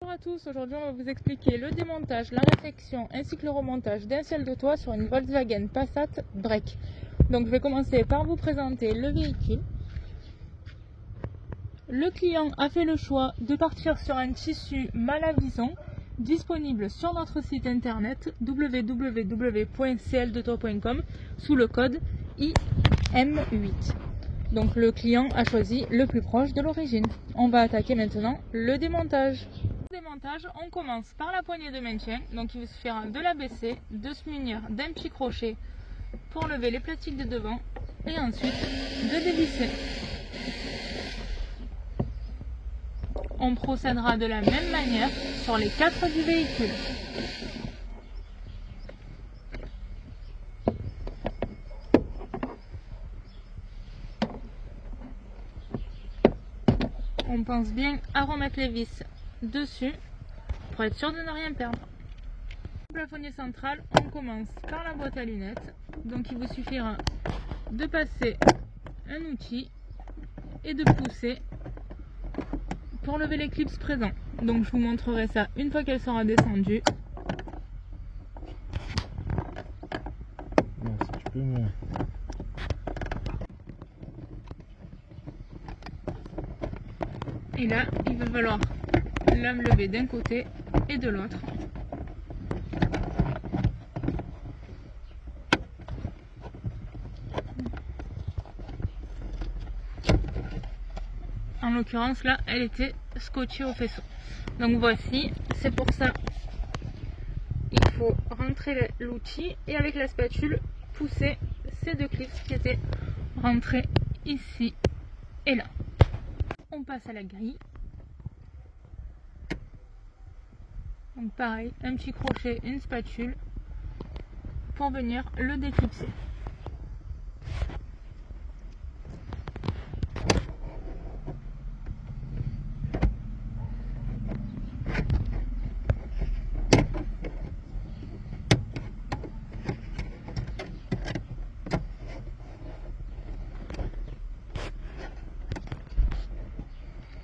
Bonjour à tous, aujourd'hui on va vous expliquer le démontage, la réfection ainsi que le remontage d'un ciel de toit sur une Volkswagen Passat Break. Donc je vais commencer par vous présenter le véhicule. Le client a fait le choix de partir sur un tissu Malavison disponible sur notre site internet www.cldetoit.com sous le code IM8. Donc le client a choisi le plus proche de l'origine. On va attaquer maintenant le démontage. Le démontage, on commence par la poignée de maintien. Donc il vous suffira de la baisser, de se munir d'un petit crochet pour lever les plastiques de devant et ensuite de dévisser. On procédera de la même manière sur les 4 du véhicule. On pense bien à remettre les vis dessus pour être sûr de ne rien perdre. Le plafonnier central, on commence par la boîte à lunettes. Donc il vous suffira de passer un outil et de pousser pour lever les clips présents. Donc je vous montrerai ça une fois qu'elle sera descendue. Non, si tu peux moins. Et là, il va falloir la lever d'un côté et de l'autre. En l'occurrence, là, elle était scotchée au faisceau. Donc voici, c'est pour ça il faut rentrer l'outil et avec la spatule pousser ces deux clips qui étaient rentrés ici et là. On passe à la grille. Donc pareil, un petit crochet, une spatule pour venir le déclipser.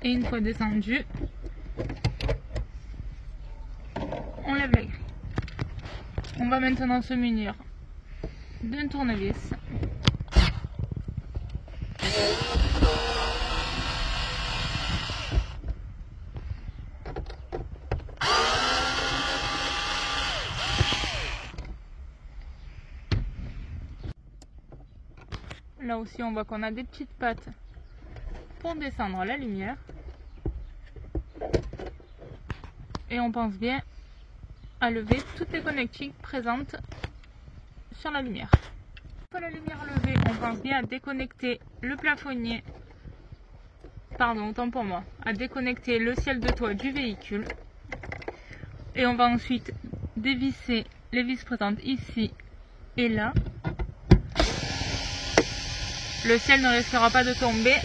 Et une fois descendu, on lève la grille. On va maintenant se munir d'un tournevis. Là aussi on voit qu'on a des petites pattes pour descendre la lumière. Et on pense bien à lever toutes les connectiques présentes sur la lumière. Une fois la lumière levée, on pense bien à déconnecter le plafonnier, autant pour moi, à déconnecter le ciel de toit du véhicule. Et on va ensuite dévisser les vis présentes ici et là. Le ciel ne risquera pas de tomber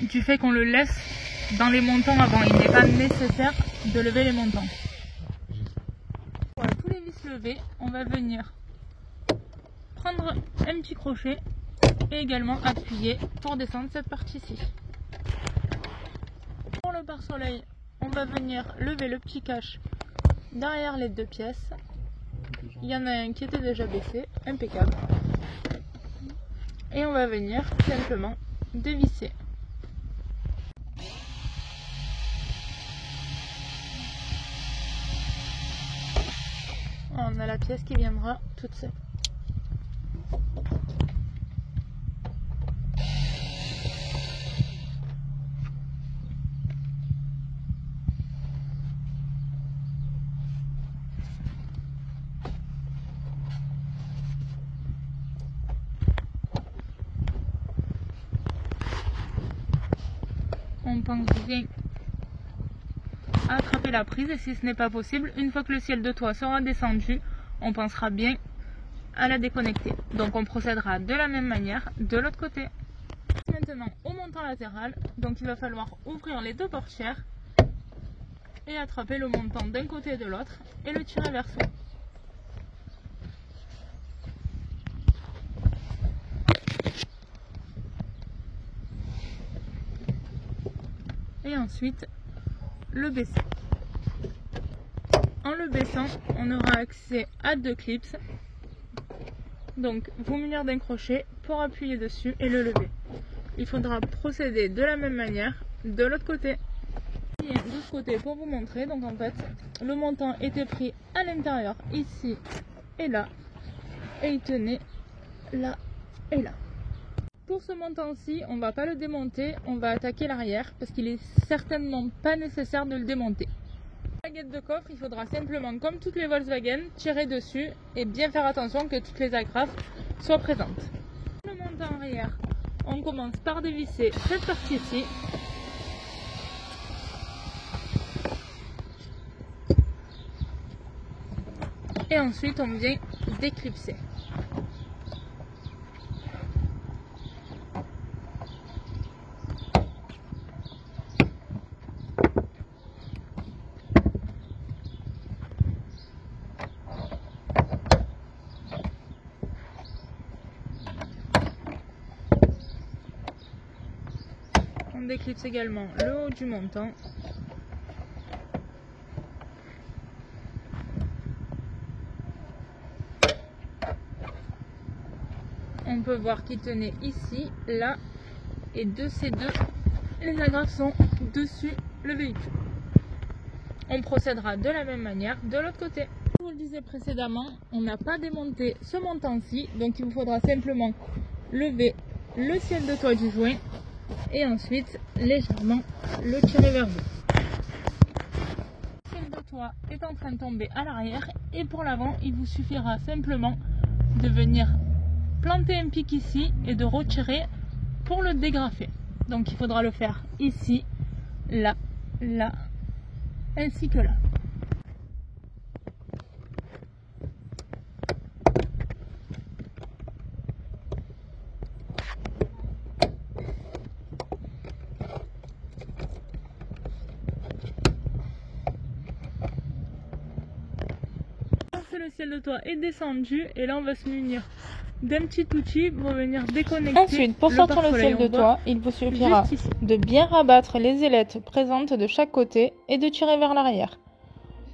du fait qu'on le laisse dans les montants avant. Il n'est pas nécessaire de lever les montants. Voilà, tous les vis levés, on va venir prendre un petit crochet et également appuyer pour descendre cette partie-ci. Pour le pare-soleil, on va venir lever le petit cache derrière les deux pièces. Il y en a un qui était déjà baissé, impeccable. Et on va venir simplement dévisser. On a la pièce qui viendra toute seule. On pense bien à attraper la prise et si ce n'est pas possible, une fois que le ciel de toit sera descendu, on pensera bien à la déconnecter. Donc on procédera de la même manière de l'autre côté. Maintenant au montant latéral, donc il va falloir ouvrir les deux portières et attraper le montant d'un côté et de l'autre et le tirer vers soi. Et ensuite le baisser. baissant, on aura accès à 2 clips. Donc vous munir d'un crochet pour appuyer dessus et le lever. Il faudra procéder de la même manière de l'autre côté. De ce côté pour vous montrer, donc en fait le montant était pris à l'intérieur ici et là, et il tenait là et là. Pour ce montant-ci, on va pas le démonter, on va attaquer l'arrière parce qu'il est certainement pas nécessaire de le démonter. La baguette de coffre, il faudra simplement, comme toutes les Volkswagen, tirer dessus et bien faire attention que toutes les agrafes soient présentes. Le montant arrière, on commence par dévisser cette partie-ci. Et ensuite, on vient déclipser. On déclipse également le haut du montant. On peut voir qu'il tenait ici, là, et de ces deux, les agrafes sont dessus le véhicule. On procédera de la même manière de l'autre côté. Comme je vous le disais précédemment, on n'a pas démonté ce montant-ci, donc il vous faudra simplement lever le ciel de toit du joint et ensuite légèrement le tirer vers vous. Le ciel de toit est en train de tomber à l'arrière et pour l'avant, il vous suffira simplement de venir planter un pic ici et de retirer pour le dégrafer. Donc il faudra le faire ici, là, là, ainsi que là. Le ciel de toit est descendu et là on va se munir d'un petit outil pour venir déconnecter. Ensuite, pour sortir le ciel de toit, il vous suffira de bien rabattre les ailettes présentes de chaque côté et de tirer vers l'arrière.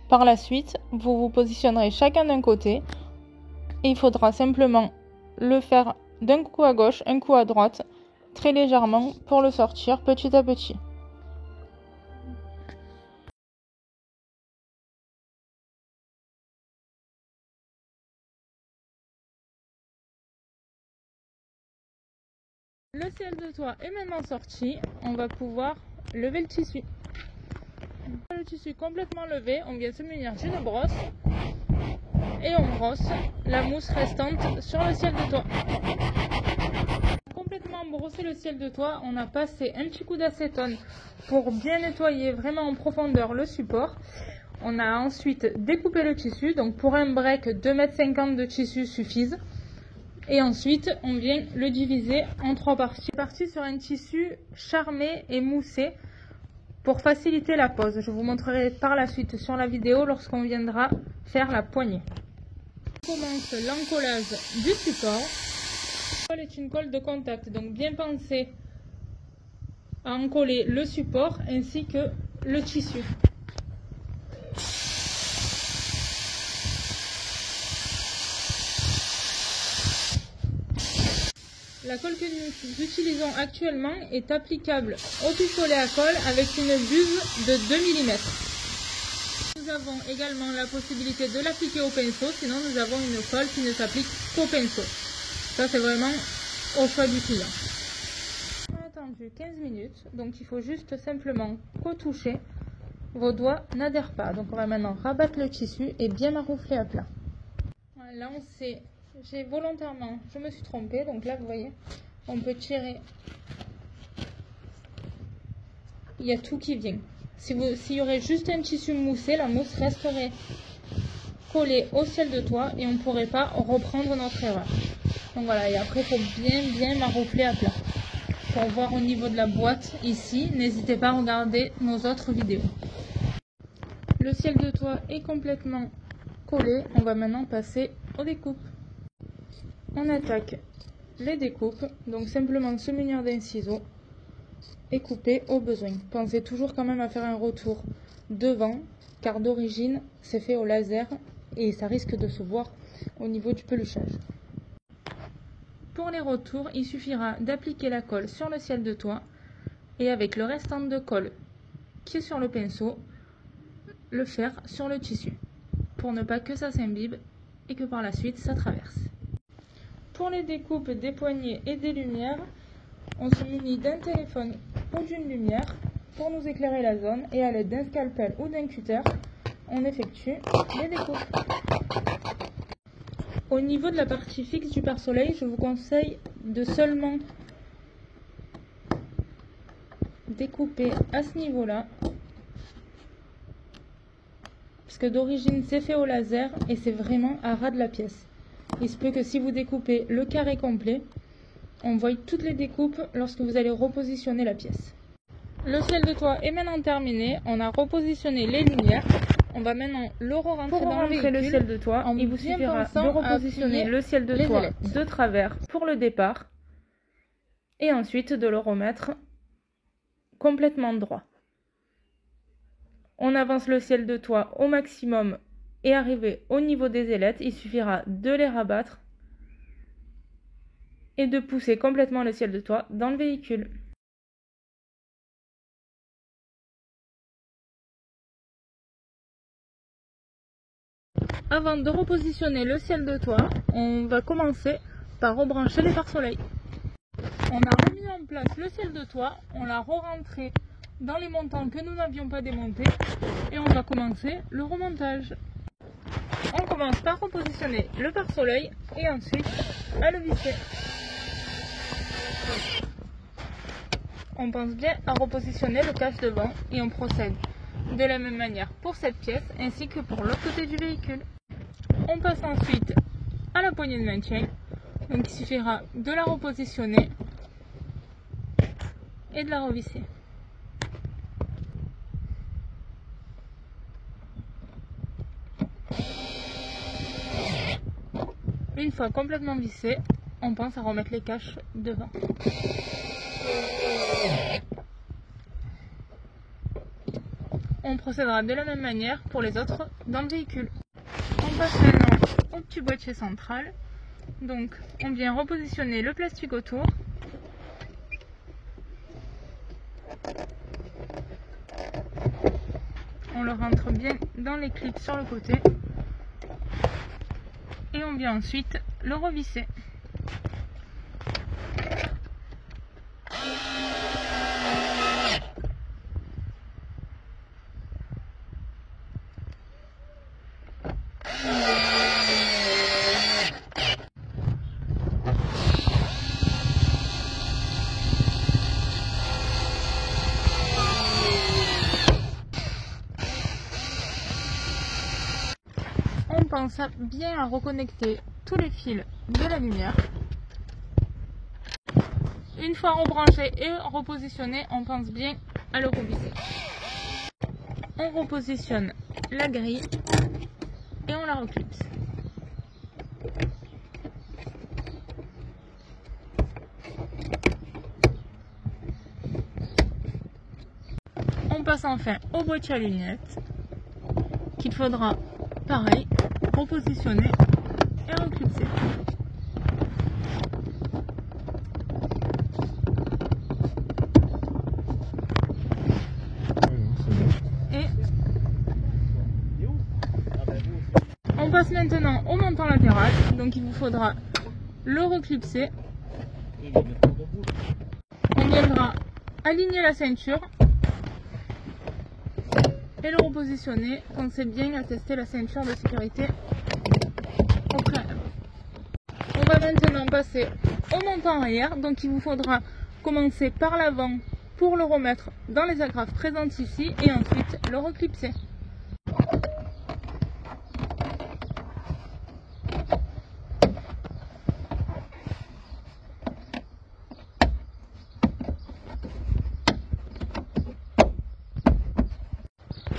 Par la suite, vous vous positionnerez chacun d'un côté et il faudra simplement le faire d'un coup à gauche, un coup à droite, très légèrement pour le sortir petit à petit. Le ciel de toit est maintenant sorti, on va pouvoir lever le tissu. Le tissu complètement levé, on vient se munir d'une brosse et on brosse la mousse restante sur le ciel de toit. Complètement brossé le ciel de toit, on a passé un petit coup d'acétone pour bien nettoyer vraiment en profondeur le support. On a ensuite découpé le tissu, donc pour un break 2,50 m de tissu suffisent. Et ensuite, on vient le diviser en 3 parties. Partie sur un tissu charmé et moussé pour faciliter la pose. Je vous montrerai par la suite sur la vidéo lorsqu'on viendra faire la poignée. On commence l'encollage du support. La colle est une colle de contact, donc bien pensez à encoller le support ainsi que le tissu. La colle que nous utilisons actuellement est applicable au pistolet à colle avec une buse de 2 mm. Nous avons également la possibilité de l'appliquer au pinceau, sinon nous avons une colle qui ne s'applique qu'au pinceau. Ça c'est vraiment au choix du client. On a attendu 15 minutes, donc il faut juste simplement retoucher. Vos doigts n'adhèrent pas, donc on va maintenant rabattre le tissu et bien maroufler à plat. Là on sait... je me suis trompée, donc là vous voyez, on peut tirer, il y a tout qui vient. S'il y aurait juste un tissu moussé, la mousse resterait collée au ciel de toit et on ne pourrait pas reprendre notre erreur. Donc voilà, et après il faut bien maroufler à plat. Pour voir au niveau de la boîte ici, n'hésitez pas à regarder nos autres vidéos. Le ciel de toit est complètement collé, on va maintenant passer aux découpes. On attaque les découpes, donc simplement se munir d'un ciseau et couper au besoin. Pensez toujours quand même à faire un retour devant, car d'origine c'est fait au laser et ça risque de se voir au niveau du peluchage. Pour les retours, il suffira d'appliquer la colle sur le ciel de toit et avec le restant de colle qui est sur le pinceau, le faire sur le tissu pour ne pas que ça s'imbibe et que par la suite ça traverse. Pour les découpes des poignées et des lumières, on se munit d'un téléphone ou d'une lumière pour nous éclairer la zone et à l'aide d'un scalpel ou d'un cutter, on effectue les découpes. Au niveau de la partie fixe du pare-soleil, je vous conseille de seulement découper à ce niveau-là, parce que d'origine c'est fait au laser et c'est vraiment à ras de la pièce. Il se peut que si vous découpez le carré complet, on voit toutes les découpes lorsque vous allez repositionner la pièce. Le ciel de toit est maintenant terminé, on a repositionné les lumières. On va maintenant le rentrer dans le véhicule. Le ciel de toit, il vous suffira de repositionner le ciel de toit de travers pour le départ et ensuite de le remettre complètement droit. On avance le ciel de toit au maximum et arrivé au niveau des ailettes, il suffira de les rabattre et de pousser complètement le ciel de toit dans le véhicule. Avant de repositionner le ciel de toit, on va commencer par rebrancher les pare-soleil. On a remis en place le ciel de toit, on l'a re-rentré dans les montants que nous n'avions pas démontés et on va commencer le remontage. On commence par repositionner le pare-soleil et ensuite à le visser. On pense bien à repositionner le cache devant et on procède de la même manière pour cette pièce ainsi que pour l'autre côté du véhicule. On passe ensuite à la poignée de maintien, donc il suffira de la repositionner et de la revisser. Une fois complètement vissée, on pense à remettre les caches devant. On procédera de la même manière pour les autres dans le véhicule. On passe maintenant au petit boîtier central. Donc on vient repositionner le plastique autour. On le rentre bien dans les clips sur le côté. Et on vient ensuite le revisser. On pense bien à reconnecter tous les fils de la lumière. Une fois rebranché et repositionné, on pense bien à le revisser. On repositionne la grille et on la reclipse. On passe enfin au boîtier à lunettes qu'il faudra, pareil, repositionner et reclipser. Et on passe maintenant au montant latéral, donc il vous faudra le reclipser. On viendra aligner la ceinture et le repositionner. Pensez bien à tester la ceinture de sécurité au préalable. On va maintenant passer au montant arrière, donc il vous faudra commencer par l'avant pour le remettre dans les agrafes présentes ici et ensuite le reclipser.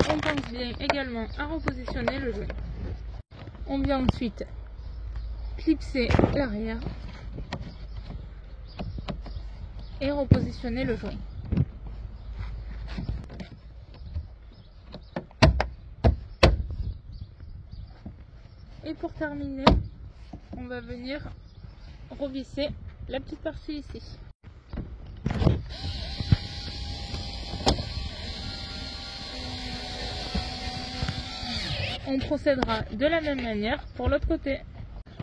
On pense bien également à repositionner le joint. On vient ensuite clipser l'arrière et repositionner le joint. Et pour terminer, on va venir revisser la petite partie ici. On procédera de la même manière pour l'autre côté.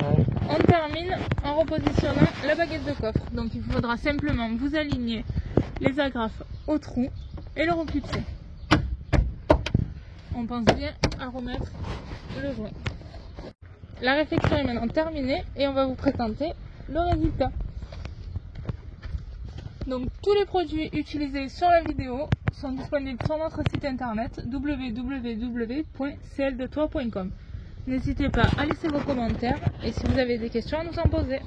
On termine en repositionnant la baguette de coffre. Donc il faudra simplement vous aligner les agrafes au trou et le reclipser. On pense bien à remettre le joint. La réflexion est maintenant terminée et on va vous présenter le résultat. Donc tous les produits utilisés sur la vidéo sont disponibles sur notre site internet www.cldetoi.com. N'hésitez pas à laisser vos commentaires et si vous avez des questions à nous en poser.